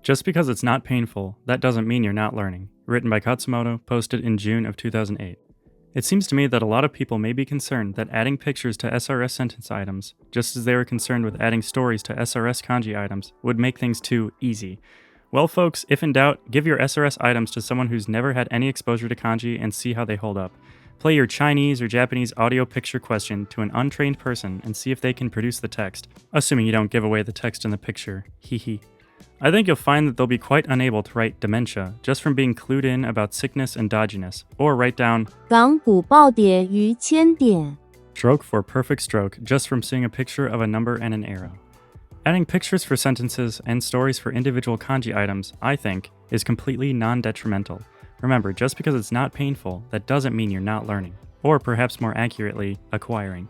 Just because it's not painful, that doesn't mean you're not learning. Written by Khatzumoto, posted in June of 2008. It seems to me that a lot of people may be concerned that adding pictures to SRS sentence items, just as they were concerned with adding stories to SRS kanji items, would make things too easy. Well folks, if in doubt, give your SRS items to someone who's never had any exposure to kanji and see how they hold up. Play your Chinese or Japanese audio picture question to an untrained person and see if they can produce the text, assuming you don't give away the text in the picture, hee. I think you'll find that they'll be quite unable to write dementia just from being clued in about sickness and dodginess, or write down 港股暴跌逾千点 stroke for perfect stroke just from seeing a picture of a number and an arrow. Adding pictures for sentences and stories for individual kanji items, I think, is completely non-detrimental. Remember, just because it's not painful, that doesn't mean you're not learning, or perhaps more accurately, acquiring.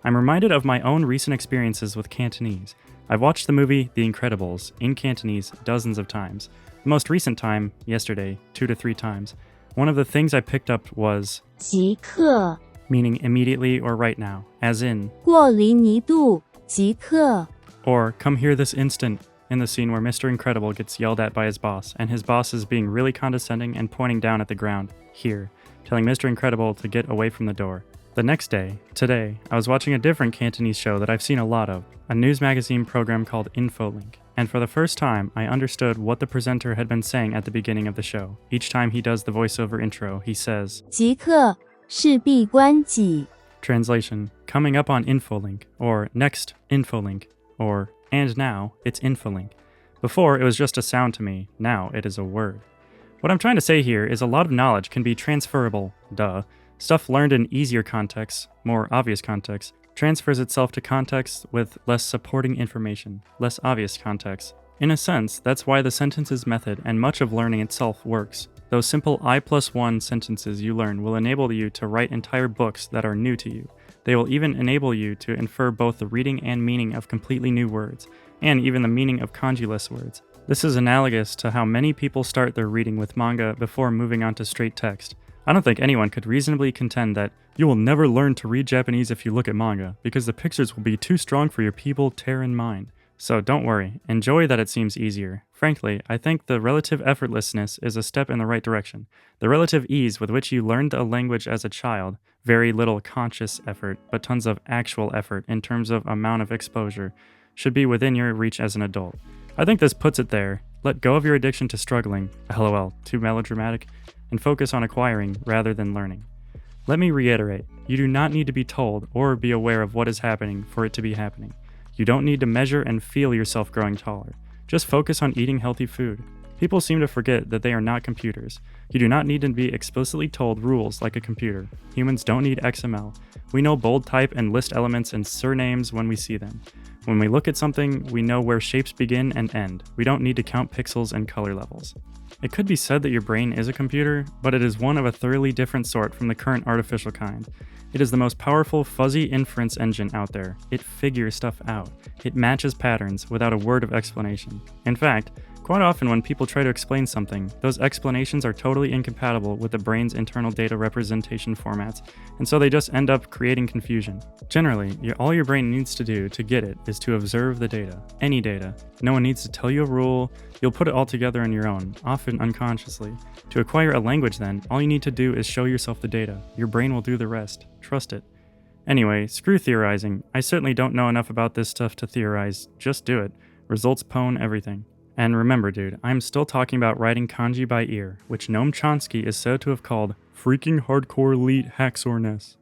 I'm reminded of my own recent experiences with Cantonese. I've watched the movie The Incredibles in Cantonese dozens of times. The most recent time, yesterday, 2 to 3 times. One of the things I picked up was 即刻 meaning immediately or right now, as in 过厘尼度即刻 or come here this instant in the scene where Mr. Incredible gets yelled at by his boss, and his boss is being really condescending and pointing down at the ground, here, telling Mr. Incredible to get away from the door. The next day, today, I was watching a different Cantonese show that I've seen a lot of, a news magazine program called Infolink, and for the first time, I understood what the presenter had been saying at the beginning of the show. Each time he does the voiceover intro, he says, 即刻事必关己 Translation, coming up on Infolink, or next Infolink, or and now it's Infolink. Before, it was just a sound to me, now it is a word. What I'm trying to say here is a lot of knowledge can be transferable, duh. Stuff learned in easier contexts, more obvious contexts, transfers itself to contexts with less supporting information, less obvious contexts. In a sense, that's why the sentences method and much of learning itself works. Those simple I+1 sentences you learn will enable you to write entire books that are new to you. They will even enable you to infer both the reading and meaning of completely new words, and even the meaning of kanji-less words. This is analogous to how many people start their reading with manga before moving on to straight text. I don't think anyone could reasonably contend that you will never learn to read Japanese if you look at manga, because the pictures will be too strong for your Terran mind. So don't worry, enjoy that it seems easier. Frankly, I think the relative effortlessness is a step in the right direction. The relative ease with which you learned a language as a child, very little conscious effort, but tons of actual effort in terms of amount of exposure, should be within your reach as an adult. I think this puts it there. Let go of your addiction to struggling, lol, too melodramatic, and focus on acquiring rather than learning. Let me reiterate, you do not need to be told or be aware of what is happening for it to be happening. You don't need to measure and feel yourself growing taller. Just focus on eating healthy food. People seem to forget that they are not computers. You do not need to be explicitly told rules like a computer. Humans don't need XML. We know bold type and list elements and surnames when we see them. When we look at something, we know where shapes begin and end. We don't need to count pixels and color levels. It could be said that your brain is a computer, but it is one of a thoroughly different sort from the current artificial kind. It is the most powerful fuzzy inference engine out there. It figures stuff out. It matches patterns without a word of explanation. In fact, quite often when people try to explain something, those explanations are totally incompatible with the brain's internal data representation formats, and so they just end up creating confusion. Generally, all your brain needs to do to get it is to observe the data, any data. No one needs to tell you a rule, you'll put it all together on your own, often unconsciously. To acquire a language then, all you need to do is show yourself the data. Your brain will do the rest. Trust it. Anyway, screw theorizing. I certainly don't know enough about this stuff to theorize. Just do it. Results pwn everything. And remember, dude, I'm still talking about writing kanji by ear, which Noam Chomsky is said to have called freaking hardcore elite hacksawness.